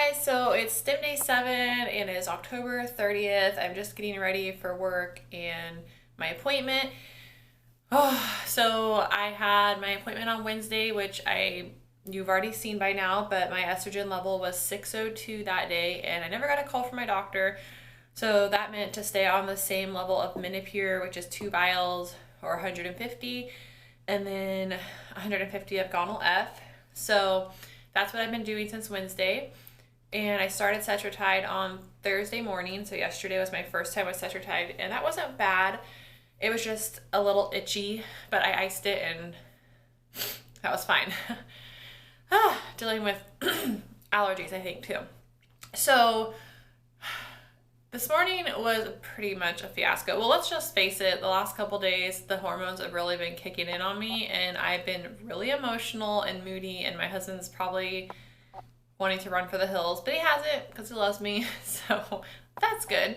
guys, so it's Stim Day 7 and it's October 30th. I'm just getting ready for work and my appointment. So I had my appointment on Wednesday, which you've already seen by now, but my estrogen level was 602 that day and I never got a call from my doctor. So that meant to stay on the same level of Minipure, which is 2 vials or 150, and then 150 of Gonal F. So that's what I've been doing since Wednesday. And I started Cetrotide on Thursday morning. So yesterday was my first time with Cetrotide, and that wasn't bad. It was just a little itchy, but I iced it and that was fine. Dealing with allergies, I think, too. So this morning was pretty much a fiasco. Well, let's just face it, the last couple days, the hormones have really been kicking in on me, and I've been really emotional and moody, and my husband's probably wanting to run for the hills, but he hasn't because he loves me, so that's good.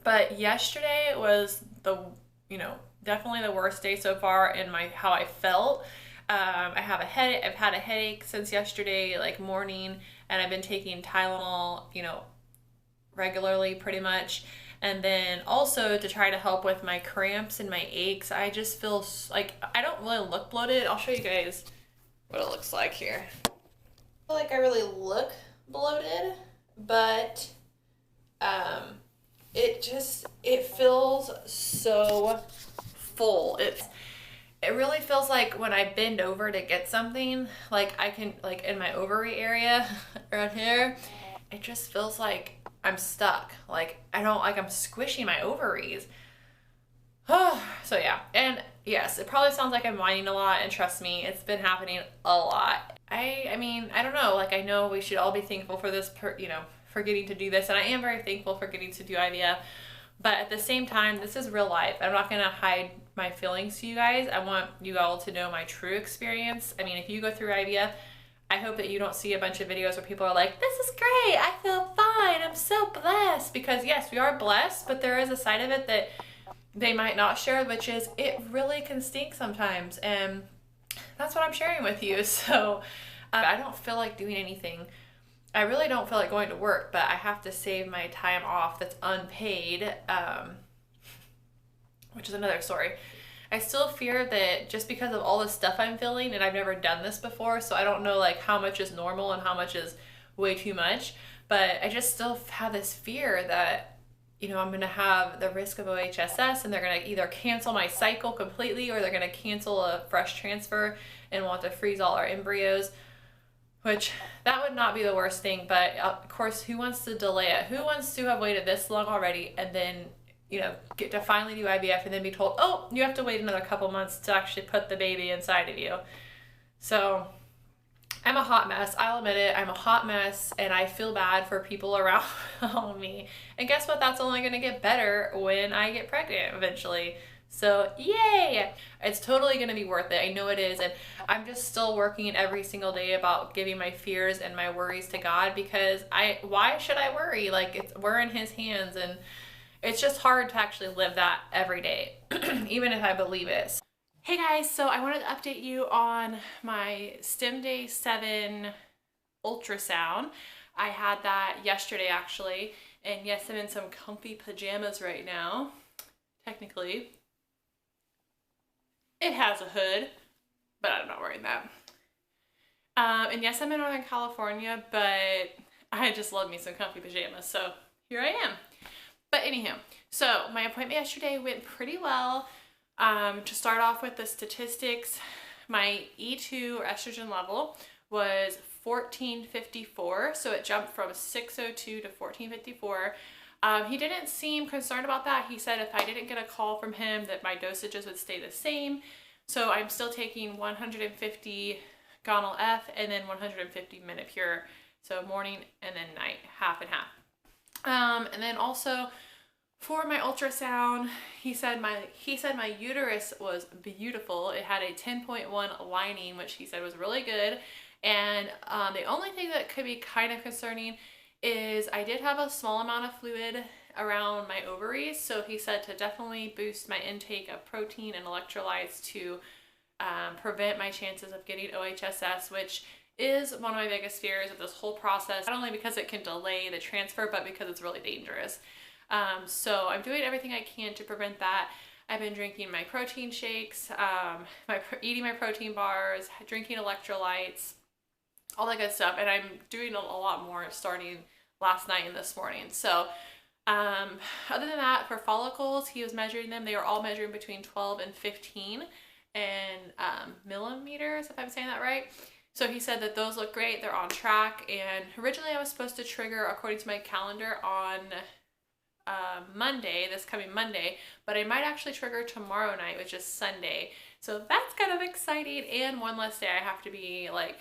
But yesterday was definitely the worst day so far in how I felt. I have a headache. I've had a headache since yesterday, like morning, and I've been taking Tylenol, regularly pretty much. And then also to try to help with my cramps and my aches, I just feel like I don't really look bloated. I'll show you guys what it looks like here. I feel like I really look bloated, but it feels so full. It really feels like when I bend over to get something, like I can, like in my ovary area right here, it just feels like I'm stuck. Like I'm squishing my ovaries. So yeah, and yes, it probably sounds like I'm whining a lot, and trust me, it's been happening a lot. I mean, I don't know, like I know we should all be thankful for this, for getting to do this, and I am very thankful for getting to do IVF, but at the same time, this is real life. I'm not gonna hide my feelings to you guys. I want you all to know my true experience. I mean, if you go through IVF, I hope that you don't see a bunch of videos where people are like, this is great, I feel fine, I'm so blessed. Because yes, we are blessed, but there is a side of it that they might not share, which is it really can stink sometimes. And that's what I'm sharing with you. So I don't feel like doing anything. I really don't feel like going to work, but I have to save my time off that's unpaid, which is another story. I still fear that just because of all the stuff I'm feeling, and I've never done this before, so I don't know like how much is normal and how much is way too much, but I just still have this fear that, I'm gonna have the risk of OHSS, and they're gonna either cancel my cycle completely or they're gonna cancel a fresh transfer and want to freeze all our embryos, which that would not be the worst thing, but of course, who wants to delay it? Who wants to have waited this long already and then get to finally do IVF and then be told, oh, you have to wait another couple months to actually put the baby inside of you. So I'm a hot mess. I'll admit it. I'm a hot mess, and I feel bad for people around me. And guess what? That's only going to get better when I get pregnant eventually. So yay! It's totally going to be worth it. I know it is. And I'm just still working every single day about giving my fears and my worries to God, because why should I worry? Like, we're in His hands, and it's just hard to actually live that every day, even if I believe it. Hey guys, so I wanted to update you on my Stim Day 7 ultrasound. I had that yesterday actually, and yes, I'm in some comfy pajamas right now. Technically, it has a hood, but I'm not wearing that. And yes, I'm in Northern California, but I just love me some comfy pajamas, so here I am. But anyhow, so my appointment yesterday went pretty well. To start off with the statistics, my E2 or estrogen level was 1454, so it jumped from 602 to 1454. He didn't seem concerned about that. He said if I didn't get a call from him that my dosages would stay the same. So I'm still taking 150 Gonal F and then 150 Minipure, so morning and then night, half and half. And then also for my ultrasound, he said my uterus was beautiful. It had a 10.1 lining, which he said was really good. And the only thing that could be kind of concerning is I did have a small amount of fluid around my ovaries. So he said to definitely boost my intake of protein and electrolytes to prevent my chances of getting OHSS, which is one of my biggest fears of this whole process, not only because it can delay the transfer, but because it's really dangerous. So I'm doing everything I can to prevent that. I've been drinking my protein shakes, eating my protein bars, drinking electrolytes, all that good stuff. And I'm doing a lot more starting last night and this morning. So other than that, for follicles, he was measuring them. They were all measuring between 12 and 15 and millimeters, if I'm saying that right. So he said that those look great. They're on track. And originally I was supposed to trigger, according to my calendar, on Monday, this coming Monday, but I might actually trigger tomorrow night, which is Sunday. So that's kind of exciting, and one less day I have to be like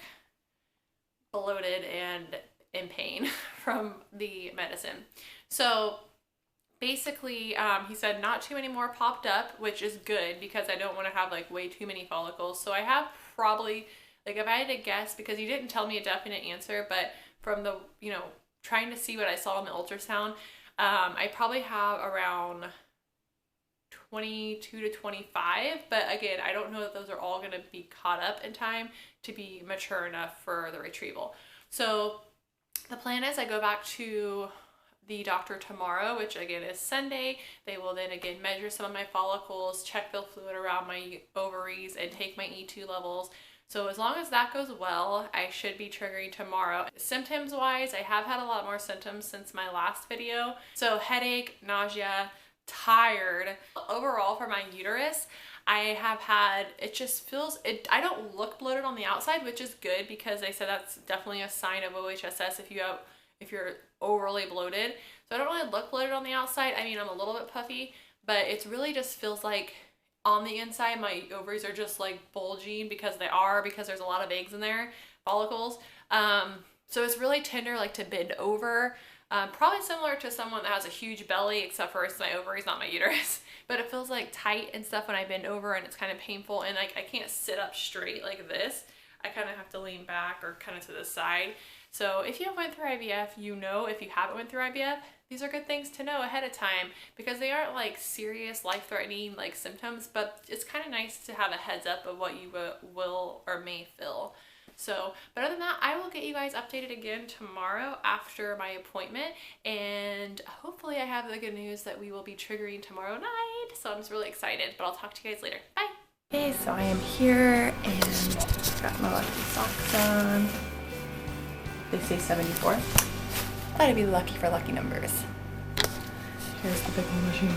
bloated and in pain from the medicine. So basically, he said not too many more popped up, which is good because I don't want to have like way too many follicles. So I have probably, like, if I had to guess, because he didn't tell me a definite answer, but from the, trying to see what I saw in the ultrasound, I probably have around 22 to 25, but again, I don't know that those are all going to be caught up in time to be mature enough for the retrieval. So the plan is I go back to the doctor tomorrow, which again is Sunday. They will then again measure some of my follicles, check the fluid around my ovaries, and take my E2 levels. So as long as that goes well, I should be triggering tomorrow. Symptoms wise, I have had a lot more symptoms since my last video. So headache, nausea, tired. Overall for my uterus, I have had, it just feels, I don't look bloated on the outside, which is good because they said that's definitely a sign of OHSS if you're overly bloated. So I don't really look bloated on the outside. I mean, I'm a little bit puffy, but it really just feels like on the inside, my ovaries are just like bulging because there's a lot of eggs in there, follicles. So it's really tender, like to bend over. Probably similar to someone that has a huge belly, except for it's my ovaries, not my uterus. But it feels like tight and stuff when I bend over, and it's kind of painful. And like I can't sit up straight like this. I kind of have to lean back or kind of to the side. So if you have went through IVF, if you haven't went through IVF, these are good things to know ahead of time because they aren't like serious life-threatening like symptoms, but it's kind of nice to have a heads up of what you will or may feel. So, but other than that, I will get you guys updated again tomorrow after my appointment, and hopefully I have the good news that we will be triggering tomorrow night. So I'm just really excited, but I'll talk to you guys later. Bye. Okay, so I am here and got my lucky socks on. They say 74. Thought I'd be lucky for lucky numbers. Here's the big machine.